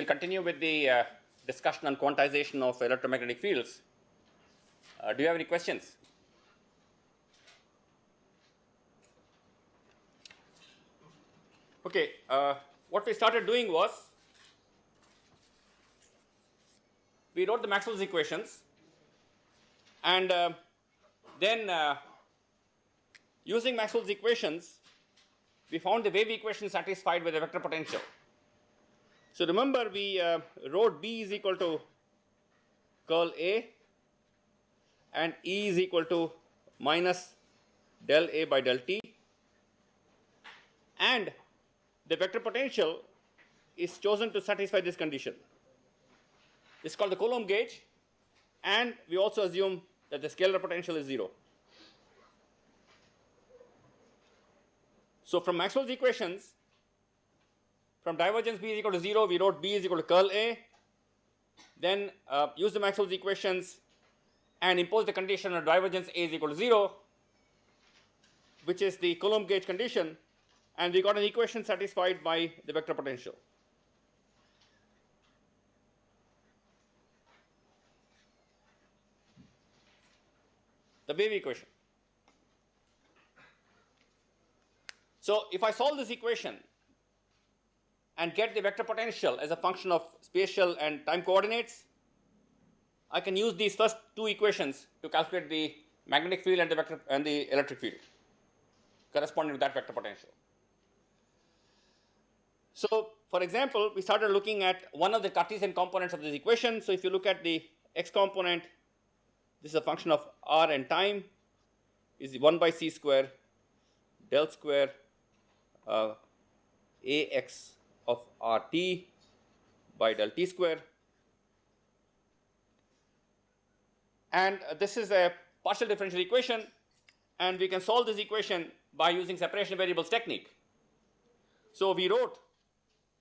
we'll continue with the discussion on quantization of electromagnetic fields. Do you have any questions? Okay, what we started doing was we wrote the Maxwell's equations, and then using Maxwell's equations, we found the wave equation satisfied with a vector potential. So remember, we wrote B is equal to curl A and E is equal to minus del A by del T, and the vector potential is chosen to satisfy this condition. This is called the Coulomb gauge, and we also assume that the scalar potential is 0. So from Maxwell's equations, from divergence B is equal to 0, we wrote B is equal to curl A, then use the Maxwell's equations and impose the condition of divergence A is equal to 0, which is the Coulomb gauge condition, and we got an equation satisfied by the vector potential. The wave equation. So if I solve this equation and get the vector potential as a function of spatial and time coordinates, I can use these first two equations to calculate the magnetic field and the vector and the electric field corresponding to that vector potential. So for example, we started looking at one of the Cartesian components of this equation. So if you look at the x component, this is a function of r and time, is 1 by c square del square ax of rt by del t square. And this is a partial differential equation, and we can solve this equation by using separation variables technique. So we wrote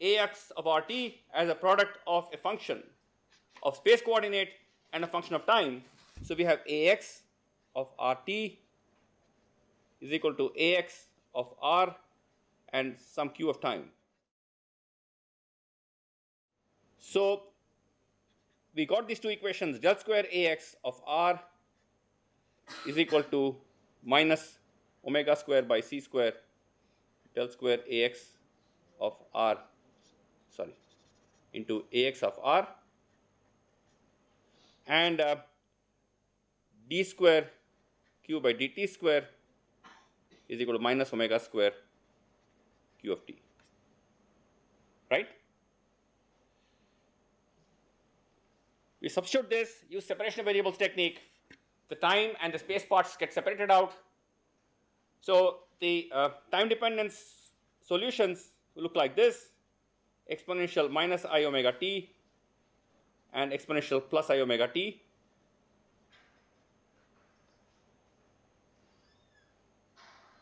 ax of rt as a product of a function of space coordinate and a function of time. So we have ax of rt is equal to ax of r and some q of time. So we got these two equations, del square ax of r is equal to minus omega square by c square del square ax of r, into ax of r, and d square q by dt square is equal to minus omega square q of t, right? We substitute this, use separation variables technique, the time and the space parts get separated out. So the time dependence solutions look like this: exponential minus I omega t and exponential plus I omega t.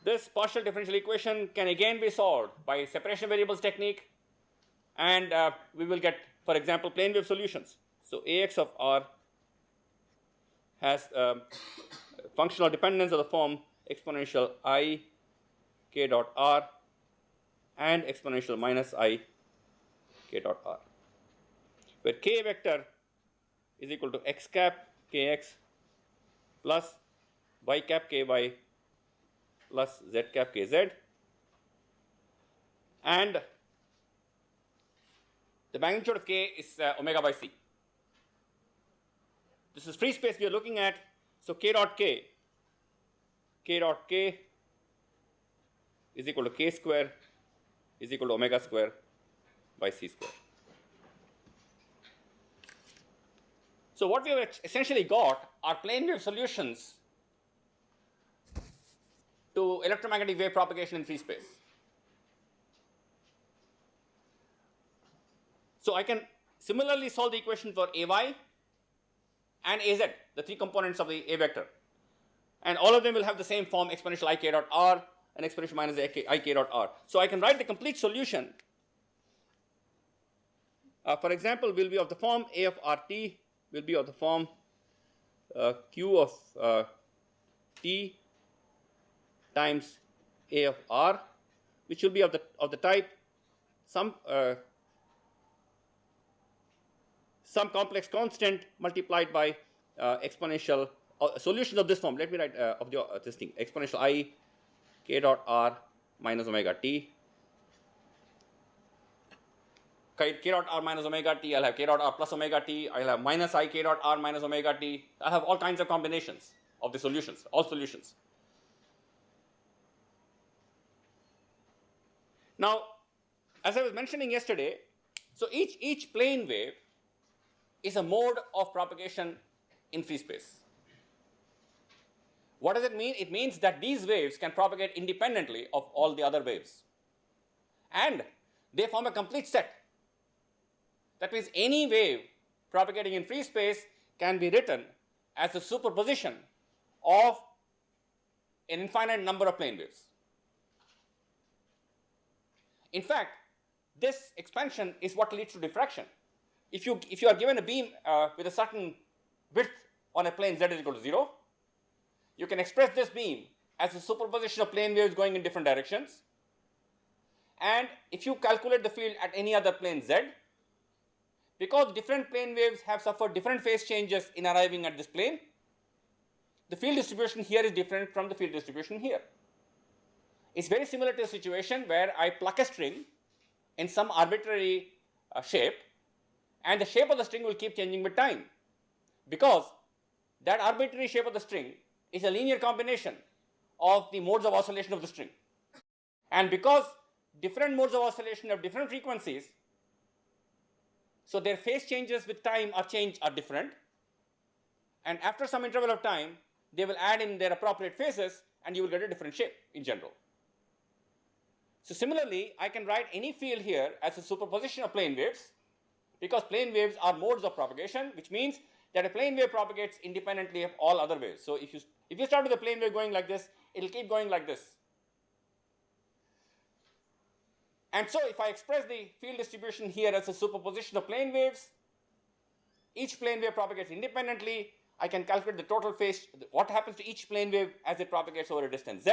This partial differential equation can again be solved by separation variables technique, and we will get, for example, plane wave solutions. So ax of r has functional dependence of the form exponential I k dot r and exponential minus I k dot r, where k vector is equal to x cap kx plus y cap ky plus z cap kz, and the magnitude of k is omega by c. This is free space we are looking at. So k dot k is equal to k square is equal to omega square by c square. So what we have essentially got are plane wave solutions to electromagnetic wave propagation in free space. So I can similarly solve the equation for ay and az, the three components of the a vector, and all of them will have the same form, exponential ik dot r and exponential minus ik dot r. So I can write the complete solution. For example, will be of the form a of rt will be of the form q of t times a of r, which will be of the type some some complex constant multiplied by exponential solution of this form. Let me write of the this thing, exponential I k dot r minus omega t. K dot r minus omega t, I'll have k dot r plus omega t, I'll have minus I k dot r minus omega t. I have all kinds of combinations of the solutions, all solutions. Now, as I was mentioning yesterday, so each plane wave is a mode of propagation in free space. What does it mean? It means that these waves can propagate independently of all the other waves. And they form a complete set. That means any wave propagating in free space can be written as a superposition of an infinite number of plane waves. In fact, this expansion is what leads to diffraction. If you are given a beam with a certain width on a plane z is equal to 0, you can express this beam as a superposition of plane waves going in different directions. And if you calculate the field at any other plane z, because different plane waves have suffered different phase changes in arriving at this plane, the field distribution here is different from the field distribution here. It's very similar to a situation where I pluck a string in some arbitrary shape, and the shape of the string will keep changing with time, because that arbitrary shape of the string is a linear combination of the modes of oscillation of the string. And because different modes of oscillation have different frequencies, so their phase changes with time are different, and after some interval of time, they will add in their appropriate phases, and you will get a different shape in general. So similarly, I can write any field here as a superposition of plane waves, because plane waves are modes of propagation, which means that a plane wave propagates independently of all other waves. So if you start with a plane wave going like this, it will keep going like this. And so if I express the field distribution here as a superposition of plane waves, each plane wave propagates independently. I can calculate the total phase, what happens to each plane wave as it propagates over a distance z,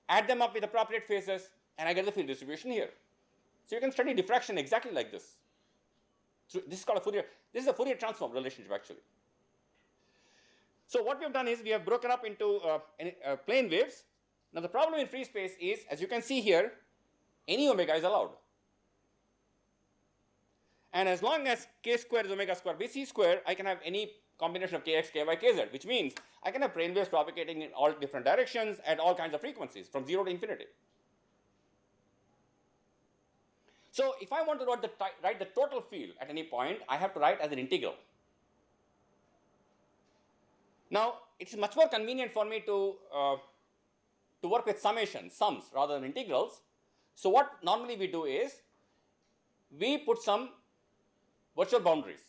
add them up with appropriate phases, and I get the field distribution here. So you can study diffraction exactly like this. So this is called a Fourier. This is a Fourier transform relationship actually. So what we have done is we have broken up into plane waves. Now the problem in free space is, as you can see here, any omega is allowed. And as long as k square is omega square bc square, I can have any combination of kx, ky, kz, which means I can have plane waves propagating in all different directions at all kinds of frequencies from 0 to infinity. So if I want to write the total field at any point, I have to write as an integral. Now, it's much more convenient for me to work with sums rather than integrals. So what normally we do is, we put some virtual boundaries.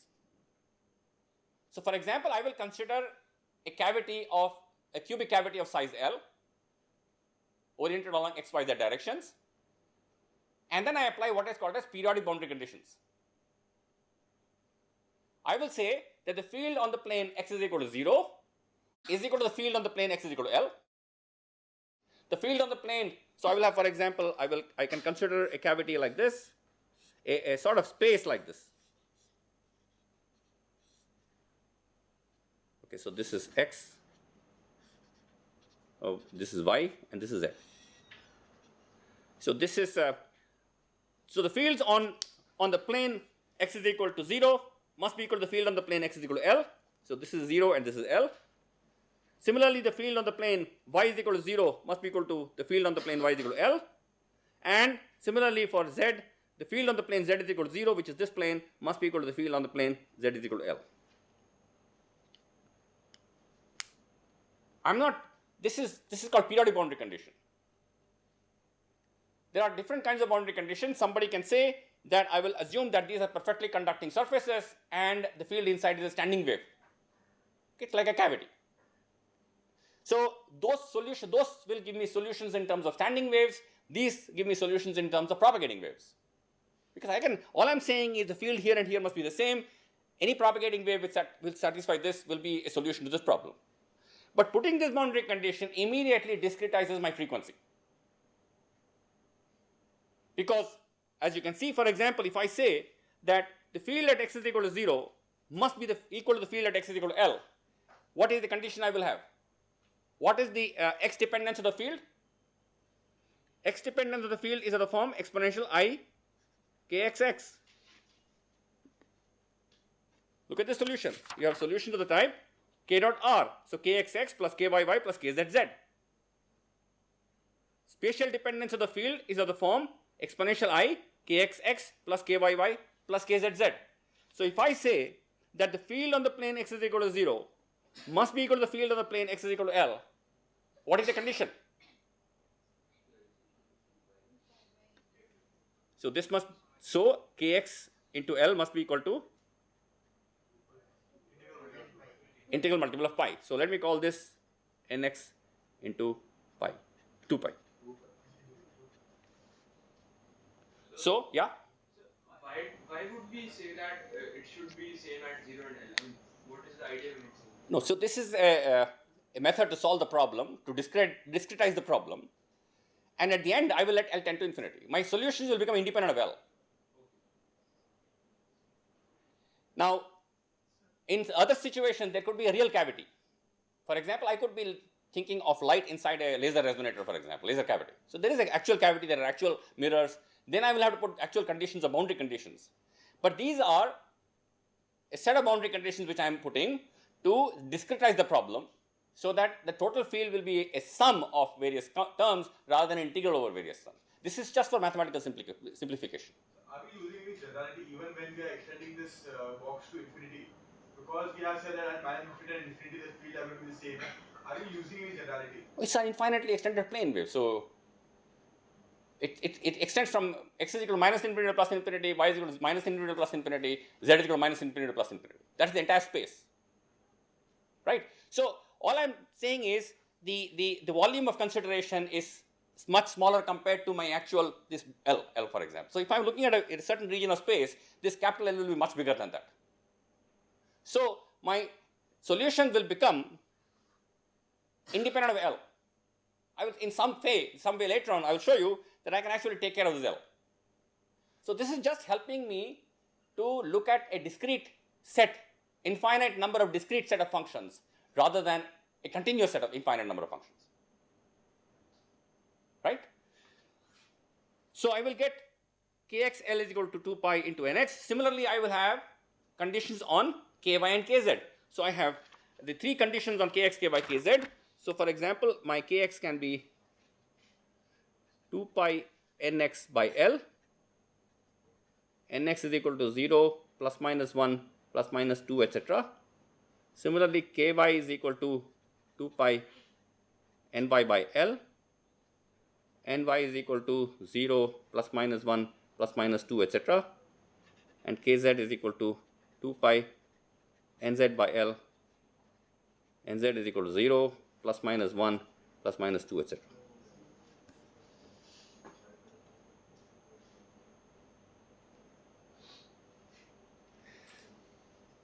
So for example, I will consider a cubic cavity of size L, oriented along x, y, z directions, and then I apply what is called as periodic boundary conditions. I will say that the field on the plane x is equal to 0 is equal to the field on the plane x is equal to L. The field on the plane, so I will have, for example, I can consider a cavity like this, a sort of space like this. Okay, so this is x, this is y, and this is z. So this is so the fields on the plane x is equal to 0 must be equal to the field on the plane x is equal to L. So this is 0 and this is L. Similarly, the field on the plane y is equal to 0 must be equal to the field on the plane y is equal to L. And similarly for z, the field on the plane z is equal to 0, which is this plane, must be equal to the field on the plane z is equal to L. This is called periodic boundary condition. There are different kinds of boundary conditions. Somebody can say that I will assume that these are perfectly conducting surfaces and the field inside is a standing wave. It's like a cavity. So those will give me solutions in terms of standing waves. These give me solutions in terms of propagating waves. Because all I'm saying is the field here and here must be the same. Any propagating wave which will satisfy this will be a solution to this problem. But putting this boundary condition immediately discretizes my frequency. Because as you can see, for example, if I say that the field at x is equal to 0 must be equal to the field at x is equal to L, what is the condition I will have? What is the x dependence of the field? X dependence of the field is of the form exponential I kxx. Look at the solution. You have solution to the type k dot r. So kxx plus kyy plus kzz. Spatial dependence of the field is of the form exponential I kxx plus kyy plus kzz. So if I say that the field on the plane x is equal to 0 must be equal to the field on the plane x is equal to L, what is the condition? So this must, so kx into L must be equal to integral multiple of pi. So let me call this nx into pi, 2 pi. So, yeah? Why would we say that it should be same at 0 and L? I mean, what is the idea when it's No, so this is a method to solve the problem, to discretize the problem. And at the end, I will let L tend to infinity. My solutions will become independent of L. Now, in other situations, there could be a real cavity. For example, I could be thinking of light inside a laser resonator, for example, laser cavity. So there is an actual cavity, there are actual mirrors. Then I will have to put actual conditions or boundary conditions. But these are a set of boundary conditions which I am putting to discretize the problem, so that the total field will be a sum of various terms rather than an integral over various terms. This is just for mathematical simplification. Are we using any generality even when we are extending this box to infinity? Because we have said that at minus infinity and infinity the field are going to be the same. Are we using any generality? It's an infinitely extended plane wave. So it extends from x is equal to minus infinity to plus infinity, y is equal to minus infinity to plus infinity, z is equal to minus infinity to plus infinity. That's the entire space. Right? So all I'm saying is the volume of consideration is much smaller compared to my actual this L for example. So if I'm looking at a certain region of space, this capital L will be much bigger than that. So my solution will become independent of L. I will in some way later on I will show you that I can actually take care of this L. So this is just helping me to look at a discrete set, infinite number of discrete set of functions rather than a continuous set of infinite number of functions. Right? So I will get kxl is equal to 2 pi into nx. Similarly, I will have conditions on ky and kz. So I have the three conditions on kx, ky, kz. So for example, my kx can be 2 pi nx by L. Nx is equal to 0 plus minus 1 plus minus 2 etc. Similarly, ky is equal to 2 pi ny by L. Ny is equal to 0 plus minus 1 plus minus 2 etc. And kz is equal to 2 pi nz by L. Nz is equal to 0 plus minus 1 plus minus 2 etc.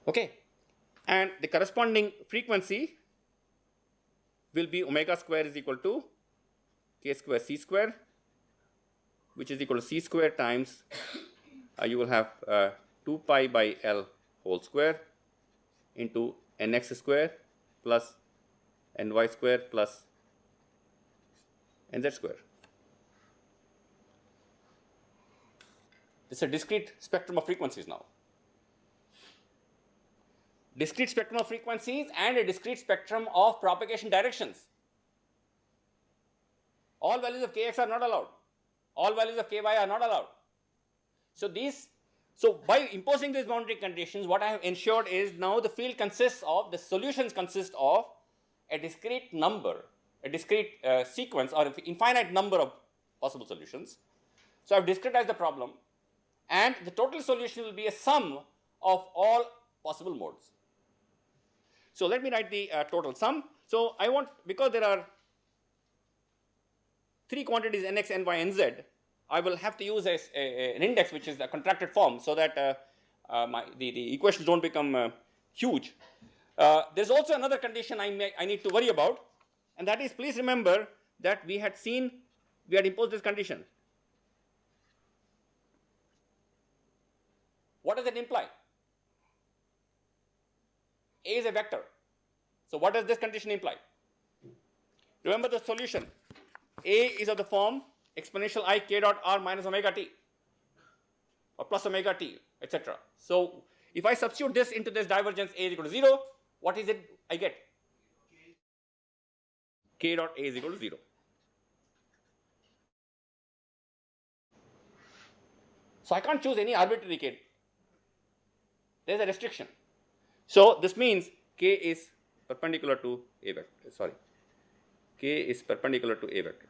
Okay, and the corresponding frequency will be omega square is equal to k square c square, which is equal to c square times you will have 2 pi by L whole square into nx square plus ny square plus nz square. This is a discrete spectrum of frequencies now. Discrete spectrum of frequencies and a discrete spectrum of propagation directions. All values of kx are not allowed. All values of ky are not allowed. So by imposing these boundary conditions, what I have ensured is now the field consists of, the solutions consist of a discrete number, a discrete sequence or infinite number of possible solutions. So I have discretized the problem, and the total solution will be a sum of all possible modes. So let me write the total sum. So I want, because there are three quantities nx, ny, and z, I will have to use an index which is a contracted form so that the equations don't become huge. There's also another condition I need to worry about, and that is, please remember that we had imposed this condition. What does it imply? A is a vector. So what does this condition imply? Remember the solution. A is of the form exponential I k dot r minus omega t or plus omega t, etc. So if I substitute this into this divergence A is equal to 0, what is it I get? K dot A is equal to 0. So I can't choose any arbitrary k. There is a restriction. So this means k is perpendicular to A vector. Sorry. K is perpendicular to A vector.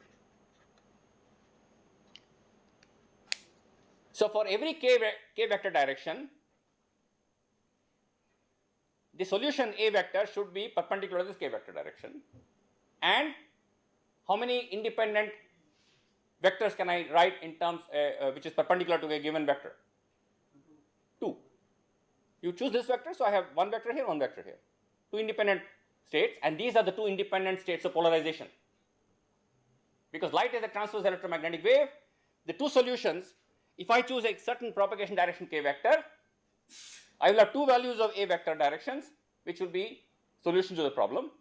So for every k vector direction, the solution A vector should be perpendicular to this k vector direction. And how many independent vectors can I write in terms which is perpendicular to a given vector? 2. You choose this vector, so I have one vector here, one vector here. 2 independent states, and these are the 2 independent states of polarization. Because light is a transverse electromagnetic wave, the 2 solutions, if I choose a certain propagation direction k vector, I will have 2 values of A vector directions, which will be solutions to the problem.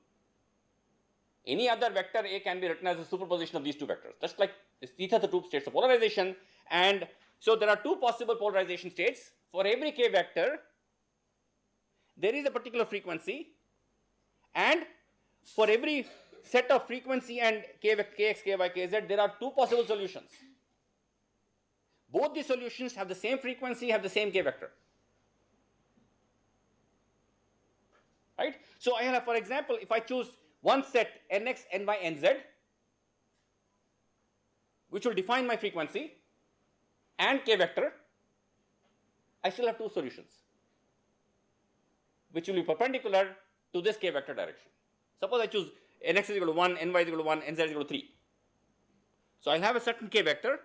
Any other vector A can be written as a superposition of these 2 vectors, just like these are the 2 states of polarization. And so there are 2 possible polarization states. For every k vector, there is a particular frequency, and for every set of frequency and kx, ky, kz, there are 2 possible solutions. Both the solutions have the same frequency, have the same k vector. Right? So I have, for example, if I choose one set nx, ny, nz, which will define my frequency and k vector, I still have 2 solutions, which will be perpendicular to this k vector direction. Suppose I choose nx is equal to 1, ny is equal to 1, nz is equal to 3. So I'll have a certain k vector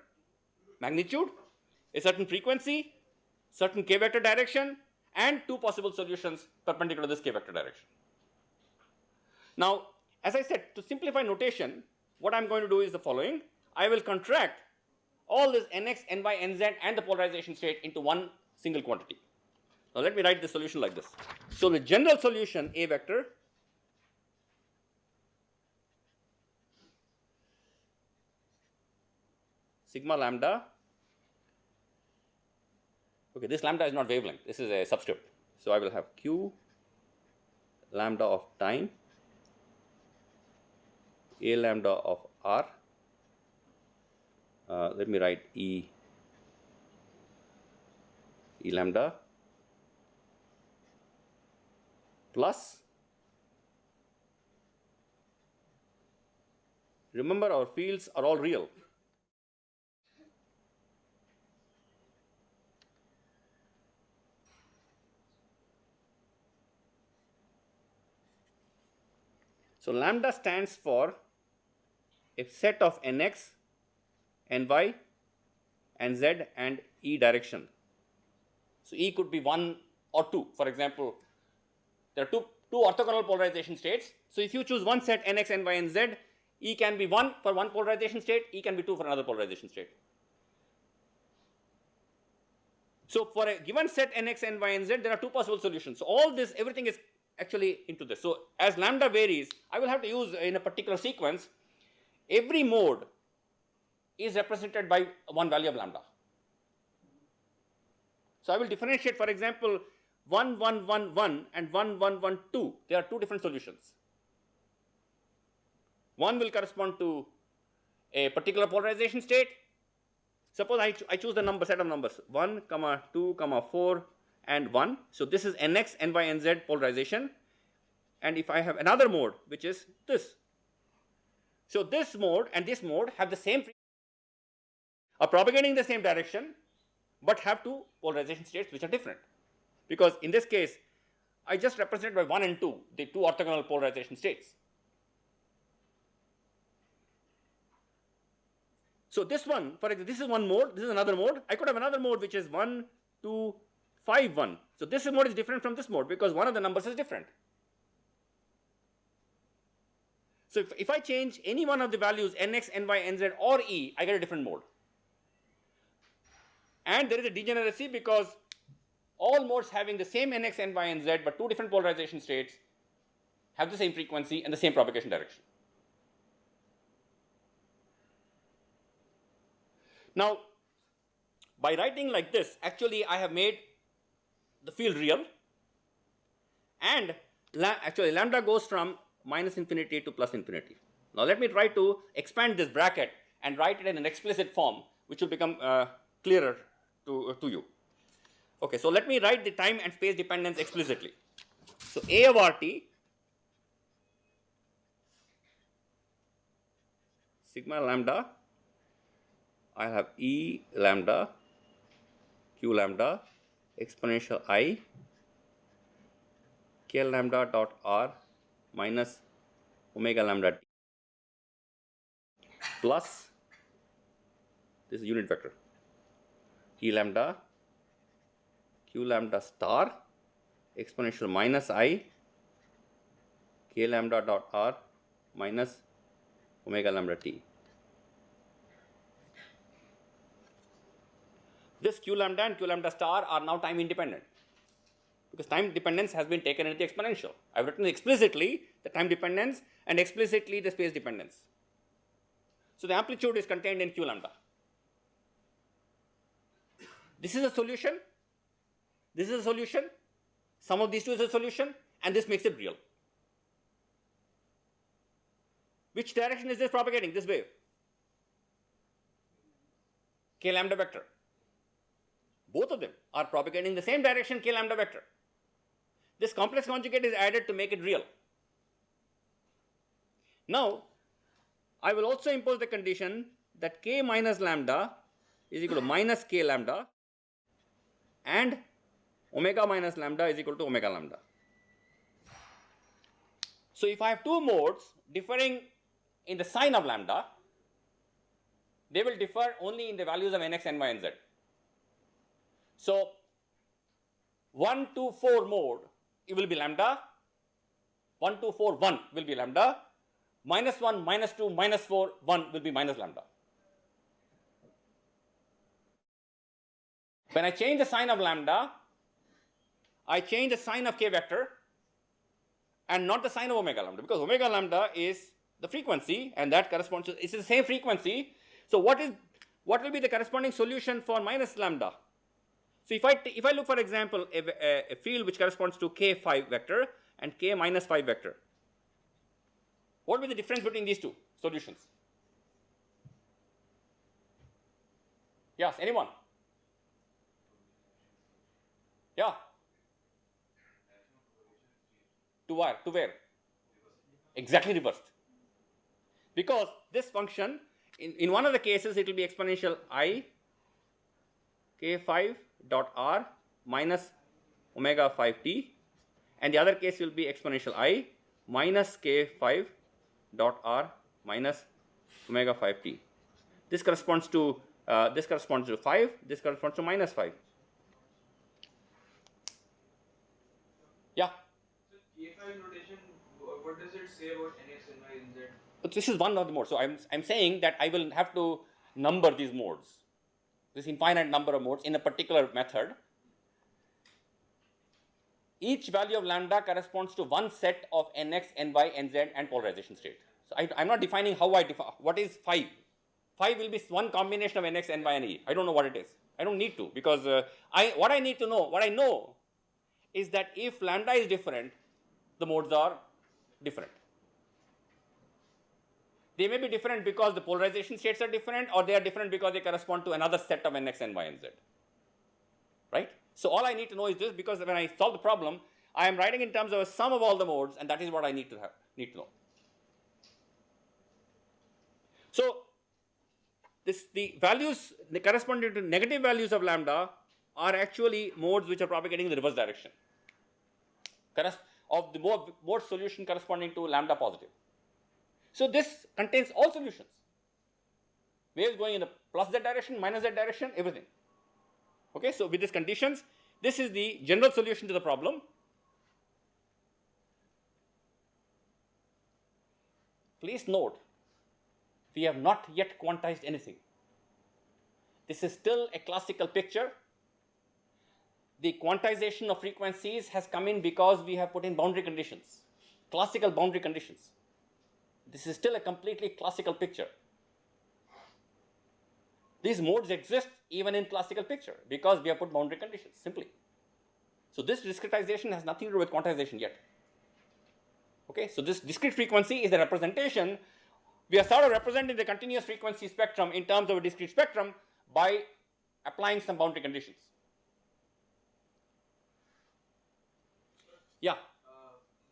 magnitude, a certain frequency, certain k vector direction, and 2 possible solutions perpendicular to this k vector direction. Now, as I said, to simplify notation, what I'm going to do is the following. I will contract all this nx, ny, nz and the polarization state into one single quantity. Now let me write the solution like this. So the general solution A vector sigma lambda. Okay, this lambda is not wavelength, this is a subscript. So I will have q lambda of time, a lambda of r. Let me write e lambda plus, remember our fields are all real. So lambda stands for a set of nx, ny, nz and e direction. So E could be 1 or 2. For example, there are two orthogonal polarization states. So if you choose one set nx, ny and z, E can be 1 for one polarization state, E can be 2 for another polarization state. So for a given set nx, ny and z, there are 2 possible solutions. So all this, everything is actually into this. So as lambda varies, I will have to use in a particular sequence, every mode is represented by one value of lambda. So I will differentiate, for example, 1, 1, 1, 1 and 1, 1, 1, 2. There are 2 different solutions. One will correspond to a particular polarization state. Suppose I choose the set of numbers 1, 2, 4 and 1. So this is nx, ny and z polarization. And if I have another mode, which is this. So this mode and this mode have the same frequency, are propagating the same direction, but have 2 polarization states which are different. Because in this case, I just represent by 1 and 2, the 2 orthogonal polarization states. So this one, for example, this is one mode, this is another mode. I could have another mode which is 1, 2, 5, 1. So this mode is different from this mode because one of the numbers is different. So if I change any one of the values nx, ny, nz or e, I get a different mode. And there is a degeneracy because all modes having the same nx, ny, and z, but two different polarization states have the same frequency and the same propagation direction. Now, by writing like this, actually I have made the field real, and actually lambda goes from minus infinity to plus infinity. Now let me try to expand this bracket and write it in an explicit form, which will become clearer to you. Okay, so let me write the time and space dependence explicitly. So A of RT sigma lambda, I have E lambda, Q lambda, exponential I, K lambda dot R minus omega lambda T plus, this is unit vector, E lambda, Q lambda star, exponential minus I, K lambda dot R minus omega lambda T. This Q lambda and Q lambda star are now time independent, because time dependence has been taken into the exponential. I've written explicitly the time dependence and explicitly the space dependence. So the amplitude is contained in Q lambda. This is a solution, this is a solution, sum of these two is a solution, and this makes it real. Which direction is this propagating, this wave? K lambda vector. Both of them are propagating the same direction, K lambda vector. This complex conjugate is added to make it real. Now, I will also impose the condition that K minus lambda is equal to minus K lambda and omega minus lambda is equal to omega lambda. So if I have two modes differing in the sign of lambda, they will differ only in the values of nx, ny, and z. So 1, 2, 4 mode, it will be lambda, 1, 2, 4, 1 will be lambda, minus 1, minus 2, minus 4, 1 will be minus lambda. When I change the sign of lambda, I change the sign of k vector and not the sign of omega lambda, because omega lambda is the frequency and that corresponds to, it's the same frequency. So what will be the corresponding solution for minus lambda? So if I look, for example, a field which corresponds to k5 vector and k minus 5 vector, what will be the difference between these two solutions? Yes, anyone? Yeah. To where? To where? Exactly reversed. Because this function, in one of the cases, it will be exponential I k5 dot r minus omega 5t, and the other case will be exponential I minus k5 dot r minus omega 5t. This corresponds to 5, this corresponds to minus 5. Yeah. So K5 notation, what does it say about nx, ny, and z? But this is one of the modes. So I'm saying that I will have to number these modes, this infinite number of modes in a particular method. Each value of lambda corresponds to one set of nx, ny, nz and polarization state. So I'm not defining how I define what is 5. 5 will be one combination of nx, ny, and e. I don't know what it is. I don't need to, because what I need to know, what I know is that if lambda is different, the modes are different. They may be different because the polarization states are different, or they are different because they correspond to another set of nx, ny, and z. Right? So all I need to know is this, because when I solve the problem, I am writing in terms of a sum of all the modes, and that is what I need to know. So the values corresponding to negative values of lambda are actually modes which are propagating in the reverse direction of the mode solution corresponding to lambda positive. So this contains all solutions. Waves going in the plus z direction, minus z direction, everything. Okay, so with these conditions, this is the general solution to the problem. Please note, we have not yet quantized anything. This is still a classical picture. the quantization of frequencies has come in because we have put in boundary conditions, classical boundary conditions. This is still a completely classical picture. These modes exist even in classical picture because we have put boundary conditions, simply. So this discretization has nothing to do with quantization yet. Okay, so this discrete frequency is a representation. We are sort of representing the continuous frequency spectrum in terms of a discrete spectrum by applying some boundary conditions. Yeah.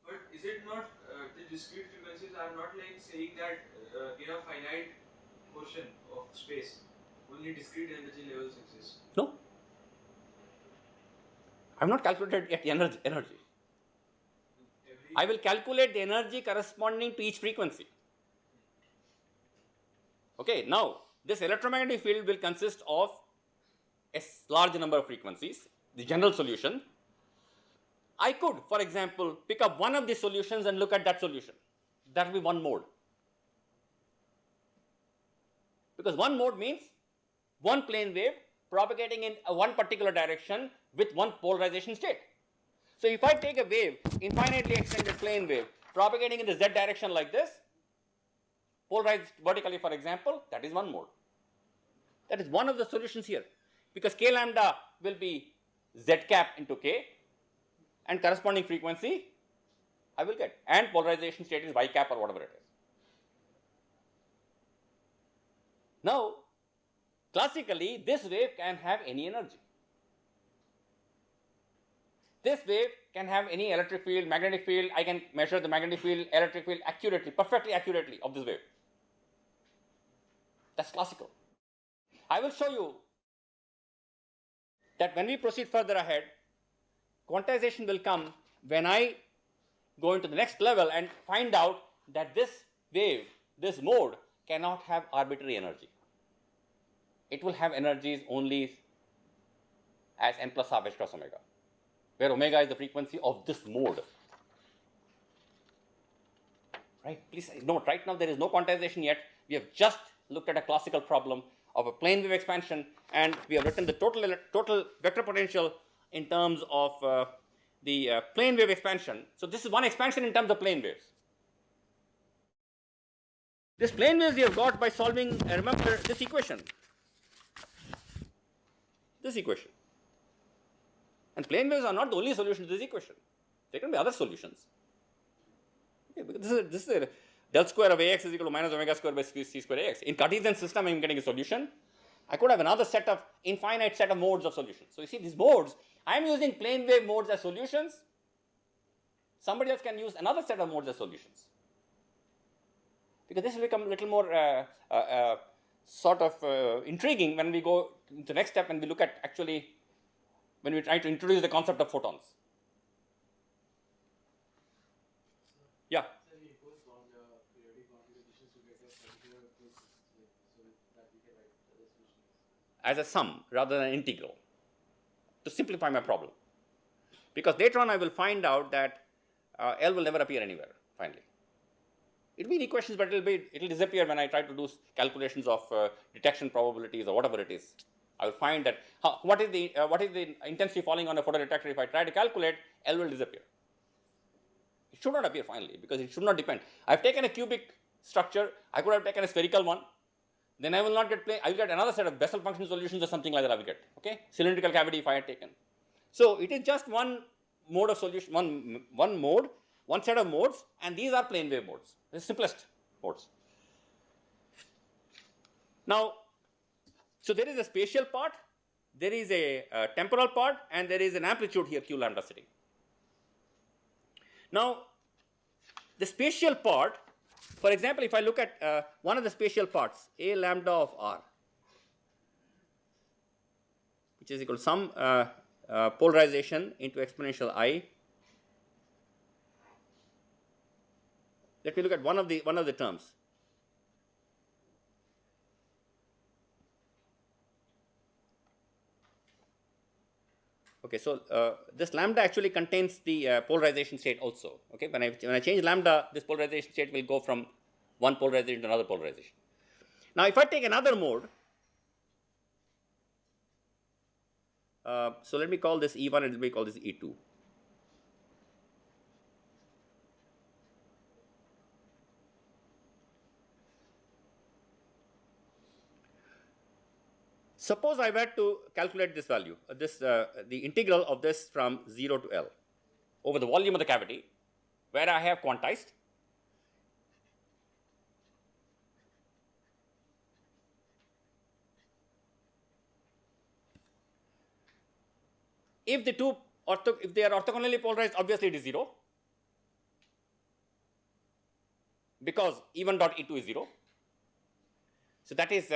But is it not the discrete frequencies are not like saying that in a finite portion of space only discrete energy levels exist? No. I have not calculated yet energy. I will calculate the energy corresponding to each frequency. Okay, now this electromagnetic field will consist of a large number of frequencies, the general solution. I could, for example, pick up one of these solutions and look at that solution. That will be one mode. Because one mode means one plane wave propagating in one particular direction with one polarization state. So if I take a wave, infinitely extended plane wave, propagating in the z direction like this, polarized vertically, for example, that is one mode. That is one of the solutions here. Because k lambda will be z cap into k, and corresponding frequency I will get, and polarization state is y cap or whatever it is. Now, classically, this wave can have any energy. This wave can have any electric field, magnetic field. I can measure the magnetic field, electric field accurately, perfectly accurately of this wave. That's classical. I will show you that when we proceed further ahead, quantization will come when I go into the next level and find out that this wave, this mode, cannot have arbitrary energy. It will have energies only as n plus half h cross omega, where omega is the frequency of this mode. Right? Please note, right now there is no quantization yet. We have just looked at a classical problem of a plane wave expansion, and we have written the total vector potential in terms of the plane wave expansion. So this is one expansion in terms of plane waves. This plane waves we have got by solving, remember, this equation. This equation. And plane waves are not the only solution to this equation. There can be other solutions. Okay, because this is a del square of ax is equal to minus omega square by c square ax. In Cartesian system, I am getting a solution. I could have another set of infinite set of modes of solutions. So you see these modes, I am using plane wave modes as solutions. Somebody else can use another set of modes as solutions. Because this will become a little more intriguing when we go to the next step and we look at actually when we try to introduce the concept of photons. Yeah. So we postpone the periodic boundary conditions to get a particular place so that we can write the solutions. As a sum rather than an integral, to simplify my problem. Because later on I will find out that L will never appear anywhere finally. It will be in equations, but it will disappear when I try to do calculations of detection probabilities or whatever it is. I will find that what is the intensity falling on a photodetector. If I try to calculate, L will disappear. It should not appear finally because it should not depend. I have taken a cubic structure. I could have taken a spherical one. Then I will not get I will get another set of Bessel function solutions or something like that I will get. Okay, cylindrical cavity if I had taken. So it is just one mode of solution, one mode, one set of modes, and these are plane wave modes, the simplest modes. Now, so there is a spatial part, there is a temporal part, and there is an amplitude here, q lambda sitting. Now, the spatial part, for example, if I look at one of the spatial parts, a lambda of r, which is equal to some polarization into exponential I. Let me look at one of the terms. Okay, so this lambda actually contains the polarization state also. Okay, when I change lambda, this polarization state will go from one polarization to another polarization. Now, if I take another mode, So let me call this E1 and let me call this E2. Suppose I were to calculate this value, the integral of this from 0 to L over the volume of the cavity, where I have quantized. If if they are orthogonally polarized, obviously it is 0, because E1 dot E2 is 0. So that is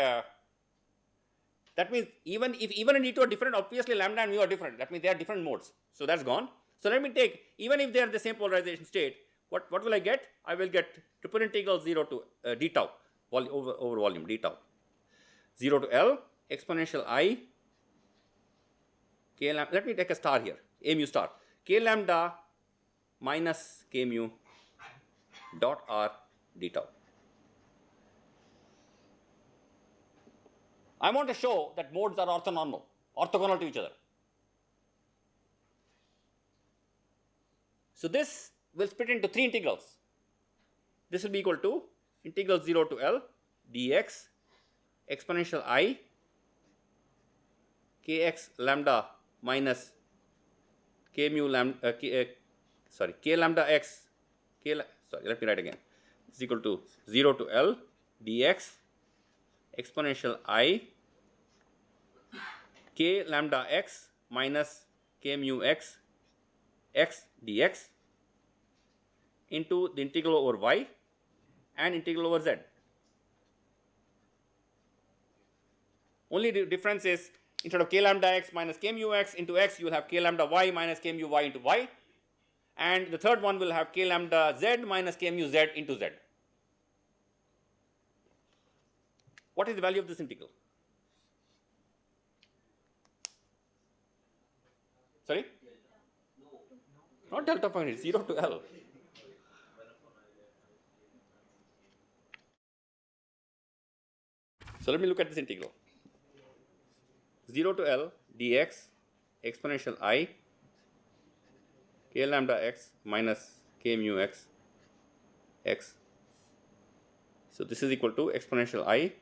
that means even if E1 and E2 are different, obviously lambda and mu are different. That means they are different modes. So that's gone. So let me take, even if they are the same polarization state, what will I get? I will get triple integral 0 to d tau over volume d tau, 0 to L exponential I k lambda. Let me take a star here, a mu star, k lambda minus k mu dot r d tau. I want to show that modes are orthogonal to each other. So this will split into 3 integrals. This will be equal to integral 0 to L dx exponential I kx lambda minus k mu lambda k lambda x let me write again. Is equal to 0 to L dx exponential I k lambda x minus k mu x dx into the integral over y and integral over z. Only the difference is, instead of k lambda x minus k mu x into x, you will have k lambda y minus k mu y into y, and the third one will have k lambda z minus k mu z into z. What is the value of this integral? Sorry? Not delta point, it's 0 to L. So let me look at this integral. 0 to L dx exponential I k lambda x minus k mu x. So this is equal to exponential I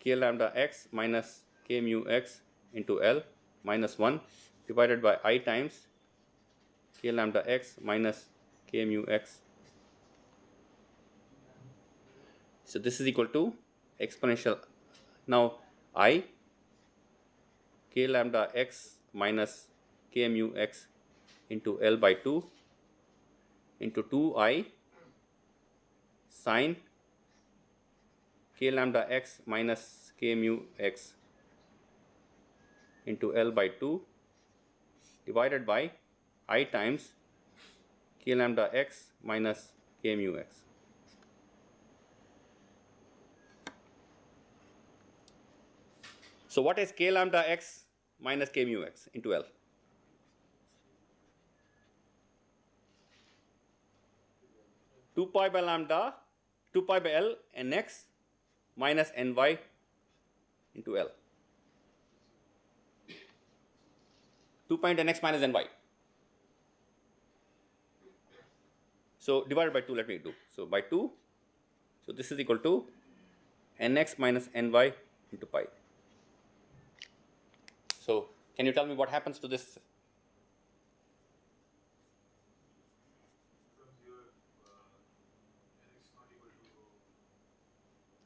k lambda x minus k mu x into L minus 1 divided by I times k lambda x minus k mu x. So this is equal to exponential, now I k lambda x minus k mu x into L by 2 into 2I sine k lambda x minus k mu x into L by 2 divided by I times k lambda x minus k mu x. So what is k lambda x minus k mu x into L? Two pi by lambda, 2 pi by L nx minus ny into L. 2 pi into nx minus ny. So divided by 2, let me do. So by 2, so this is equal to nx minus ny into pi. So can you tell me what happens to this?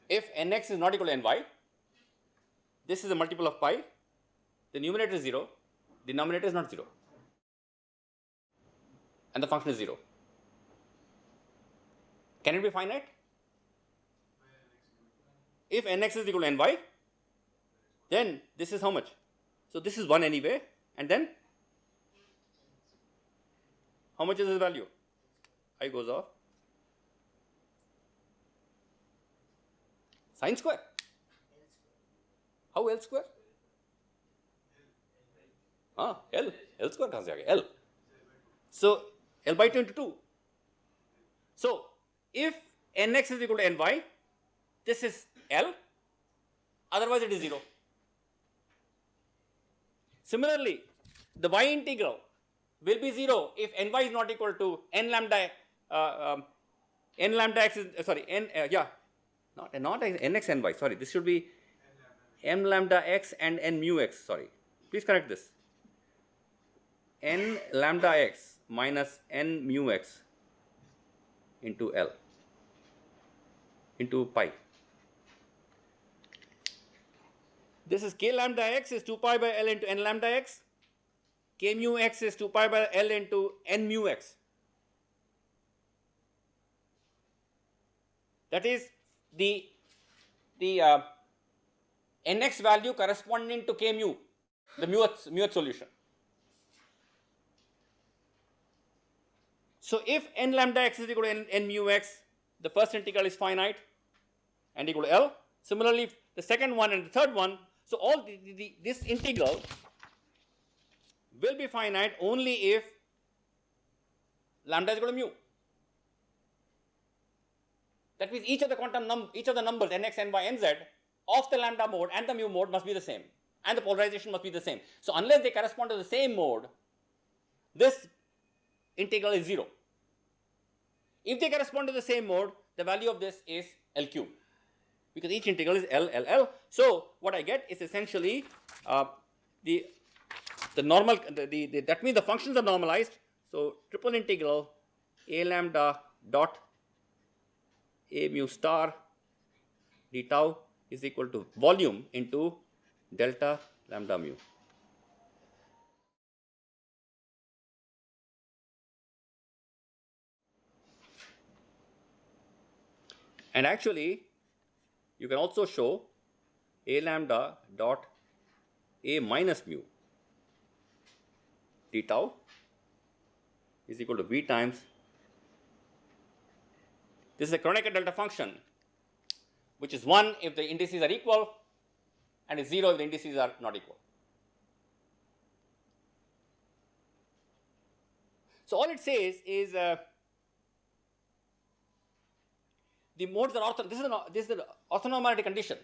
If nx is not equal to ny, this is a multiple of pi, the numerator is 0, the denominator is not 0, and the function is 0. Can it be finite? If nx is equal to ny, then this is how much? So this is 1 anyway, and then how much is this value? I goes off. Sine square. How L square? L square कहाँ से आ गया? L. So L by 2 into 2. So if nx is equal to ny, this is L, otherwise it is 0. Similarly, the y integral will be 0 if ny is not equal to n lambda x is not nx ny, sorry, this should be m lambda x and n mu x, sorry, please correct this, n lambda x minus n mu x into L into pi. This is k lambda x is 2 pi by L into n lambda x, k mu x is 2 pi by L into n mu x. That is the nx value corresponding to k mu, the muth solution. So if n lambda x is equal to n mu x, the first integral is finite and equal to L. Similarly, the second one and the third one, so all this integral will be finite only if lambda is equal to mu. That means each of the numbers nx, ny, nz of the lambda mode and the mu mode must be the same, and the polarization must be the same. So unless they correspond to the same mode, this integral is 0. If they correspond to the same mode, the value of this is L cube, because each integral is L. So what I get is essentially the normal, that means the functions are normalized. So triple integral a lambda dot a mu star d tau is equal to volume into delta lambda mu. And actually, you can also show a lambda dot a minus mu d tau is equal to v times. This is a Kronecker delta function, which is 1 if the indices are equal and is 0 if the indices are not equal. So all it says is the modes are this is the orthonormality condition.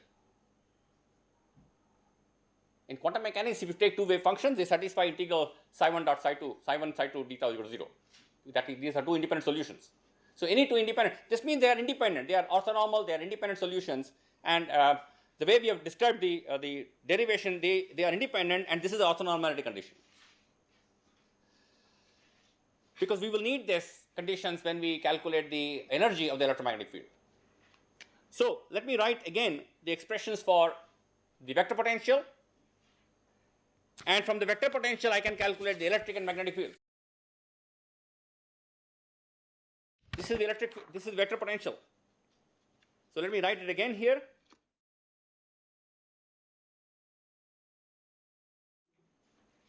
In quantum mechanics, if you take two wave functions, they satisfy integral psi1 dot psi2 d tau is equal to 0. That means these are two independent solutions. So any two independent, this means they are independent, they are orthonormal, they are independent solutions, and the way we have described the derivation, they are independent, and this is the orthonormality condition. Because we will need these conditions when we calculate the energy of the electromagnetic field. So let me write again the expressions for the vector potential, and from the vector potential I can calculate the electric and magnetic field. This is vector potential. So let me write it again here.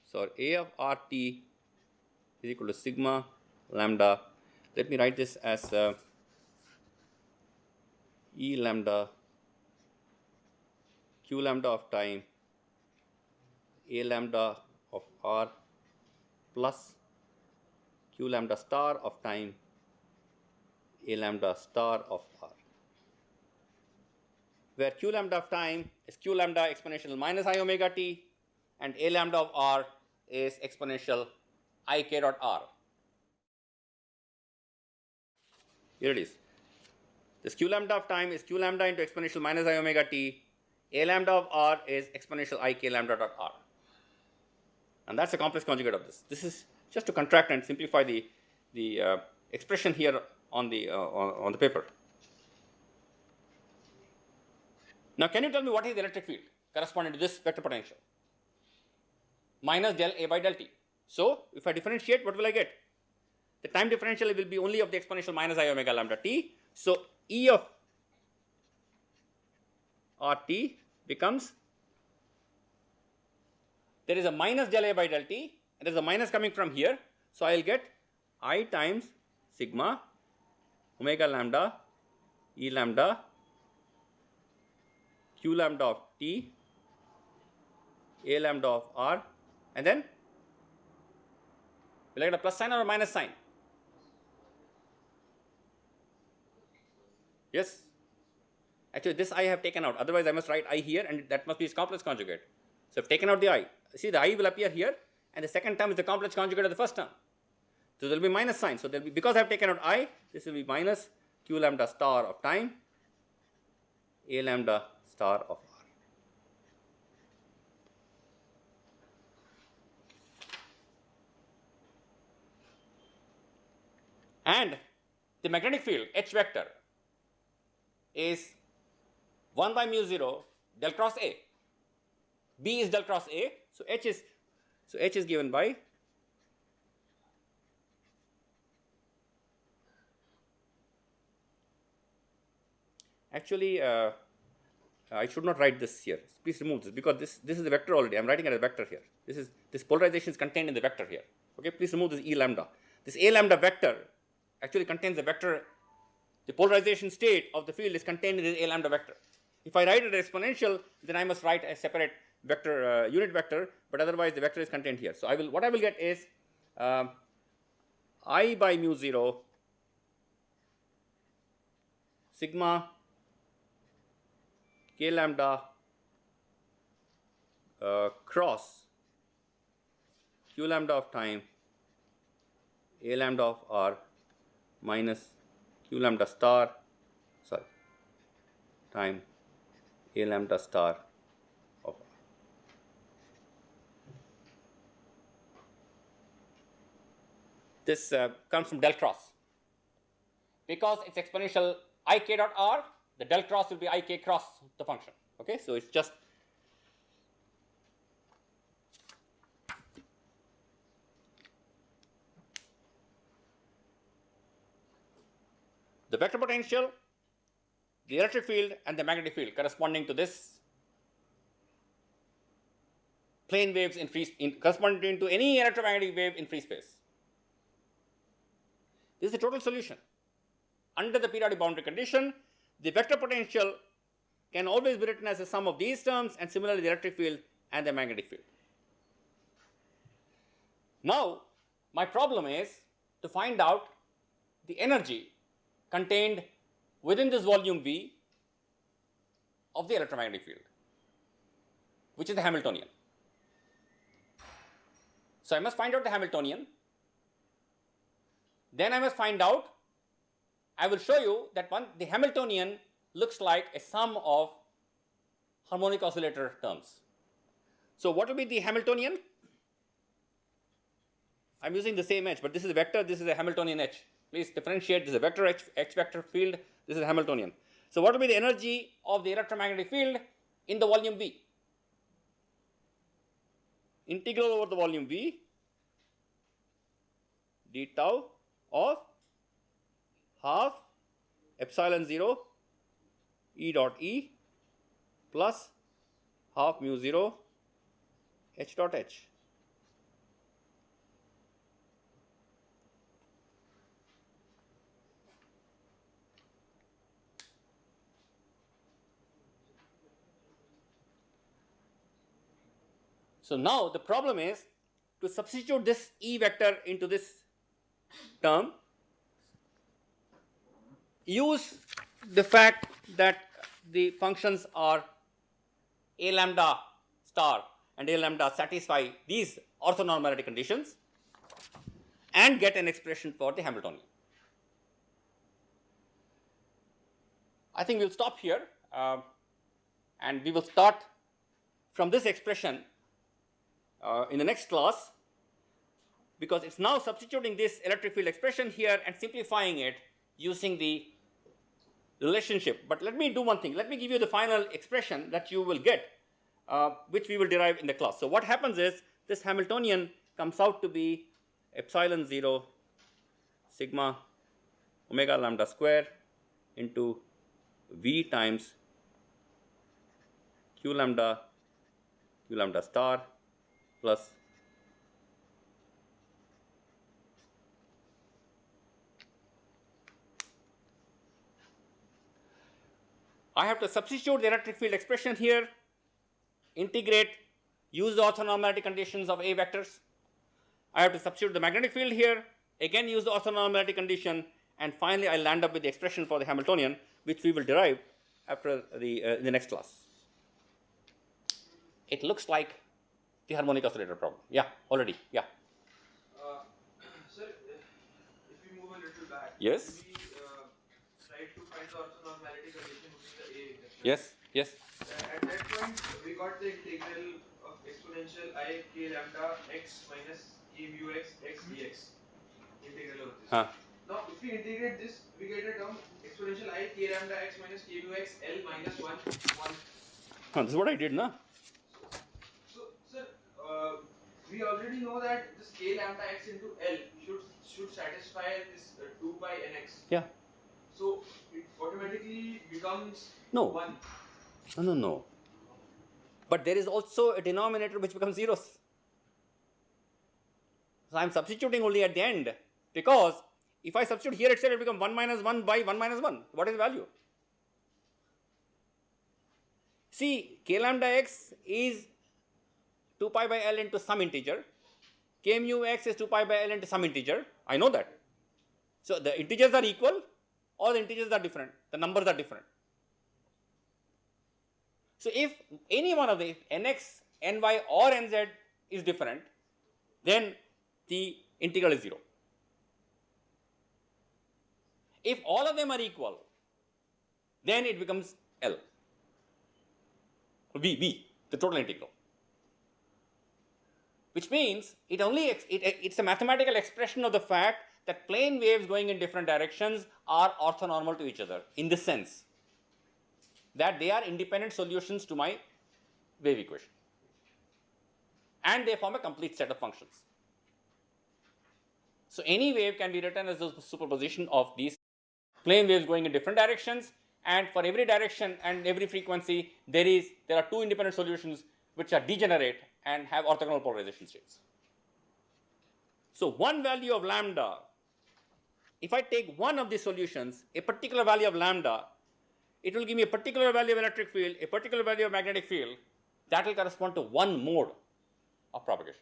So A of RT is equal to sigma lambda. Let me write this as E lambda Q lambda of time A lambda of R plus Q lambda star of time A lambda star of R, where Q lambda of time is Q lambda exponential minus I omega t, and A lambda of R is exponential I k dot R. Here it is. This Q lambda of time is Q lambda into exponential minus I omega t. A lambda of R is exponential I k lambda dot R. And that's the complex conjugate of this. This is just to contract and simplify the expression here on the paper. Now, can you tell me what is the electric field corresponding to this vector potential? Minus del A by del T. So, if I differentiate, what will I get? The time differential will be only of the exponential minus I omega lambda t. So, E of RT becomes, there is a minus del A by del T, and there is a minus coming from here. So, I will get I times sigma omega lambda E lambda Q lambda of T A lambda of R, and then will I get a plus sign or a minus sign? Yes? Actually, this I have taken out, otherwise I must write I here, and that must be its complex conjugate. So I've taken out the I. see the I will appear here, and the second term is the complex conjugate of the first term. So there will be minus sign. So there will be, because I have taken out I, this will be minus q lambda star of time, a lambda star of r. And the magnetic field H vector is 1 by mu 0 del cross A. B is del cross A, so H is given by actually I should not write this here. Please remove this because this is the vector already. I am writing it as a vector here. This polarization is contained in the vector here. Okay, please remove this E lambda. This A lambda vector actually contains the vector. The polarization state of the field is contained in this A lambda vector. If I write it as exponential, then I must write a separate vector, unit vector, but otherwise the vector is contained here. So what I will get is I by mu 0 sigma k lambda cross q lambda of time a lambda of r minus q lambda star time a lambda star of r. This comes from del cross. Because it's exponential ik dot r, the del cross will be ik cross the function. Okay, so it's just the vector potential, the electric field, and the magnetic field corresponding to this plane waves corresponding to any electromagnetic wave in free space. This is the total solution. Under the periodic boundary condition, the vector potential can always be written as a sum of these terms, and similarly the electric field and the magnetic field. Now, my problem is to find out the energy contained within this volume V of the electromagnetic field, which is the Hamiltonian. So I must find out the Hamiltonian. Then I must find out, I will show you that the Hamiltonian looks like a sum of harmonic oscillator terms. So what will be the Hamiltonian? I am using the same H, but this is a vector, this is a Hamiltonian H. Please differentiate, this is a vector H vector field, this is a Hamiltonian. So what will be the energy of the electromagnetic field in the volume V? Integral over the volume V d tau of half epsilon 0 E dot E plus half mu 0 H dot H. So now the problem is to substitute this E vector into this term, use the fact that the functions are a lambda star and a lambda satisfy these orthonormality conditions, and get an expression for the Hamiltonian. I think we will stop here and we will start from this expression in the next class, because it's now substituting this electric field expression here and simplifying it using the relationship. But let me do one thing. Let me give you the final expression that you will get, which we will derive in the class. So what happens is this Hamiltonian comes out to be epsilon 0 sigma omega lambda square into V times q lambda star plus I have to substitute the electric field expression here, integrate, use the orthonormality conditions of A vectors. I have to substitute the magnetic field here, again use the orthonormality condition, and finally I land up with the expression for the Hamiltonian, which we will derive after in the next class. It looks like the harmonic oscillator problem. Yeah, already. Yeah. Sir, if we move a little back, Yes. we tried to find the orthonormality condition within the A vector. Yes. Yes. At that point, we got the integral of exponential I k lambda x minus k mu x x dx. Integral of this. Now, if we integrate this, we get a term exponential I k lambda x minus k mu x L minus 1 1. This is what I did, na? So, sir, we already know that this k lambda x into L should satisfy this 2 by nx. Yeah. So it automatically becomes No. 1. No. But there is also a denominator which becomes zeros. So I am substituting only at the end, because if I substitute here itself, it becomes 1 minus 1 by 1 minus 1. What is the value? See, k lambda x is 2 pi by L into some integer. K mu x is 2 pi by L into some integer. I know that. So the integers are equal or the integers are different. The numbers are different. So if any one of the nx, ny or nz is different, then the integral is 0. If all of them are equal, then it becomes L. V, the total integral. Which means it's a mathematical expression of the fact that plane waves going in different directions are orthonormal to each other, in the sense that they are independent solutions to my wave equation. And they form a complete set of functions. So any wave can be written as a superposition of these plane waves going in different directions, and for every direction and every frequency there are two independent solutions which are degenerate and have orthogonal polarization states. So one value of lambda, if I take one of these solutions, a particular value of lambda, it will give me a particular value of electric field, a particular value of magnetic field, that will correspond to one mode of propagation.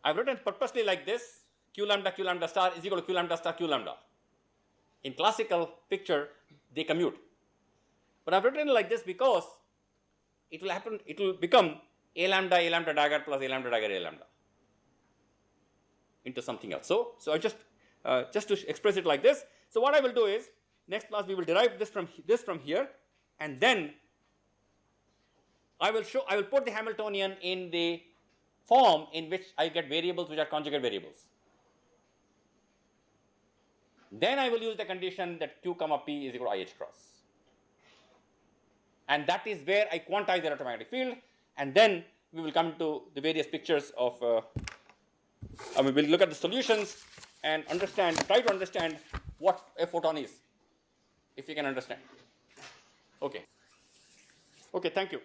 I've written purposely like this: q lambda star is equal to q lambda star q lambda. In classical picture, they commute. But I've written it like this because it will become a lambda dagger plus a lambda dagger a lambda into something else. So I just to express it like this. So what I will do is, next class we will derive this from here, and then I will put the Hamiltonian in the form in which I get variables which are conjugate variables. Then I will use the condition that q comma p is equal to IH cross. And that is where I quantize the electromagnetic field, and then we will come to the various pictures of, we will look at the solutions and try to understand what a photon is, if you can understand. Okay, thank you.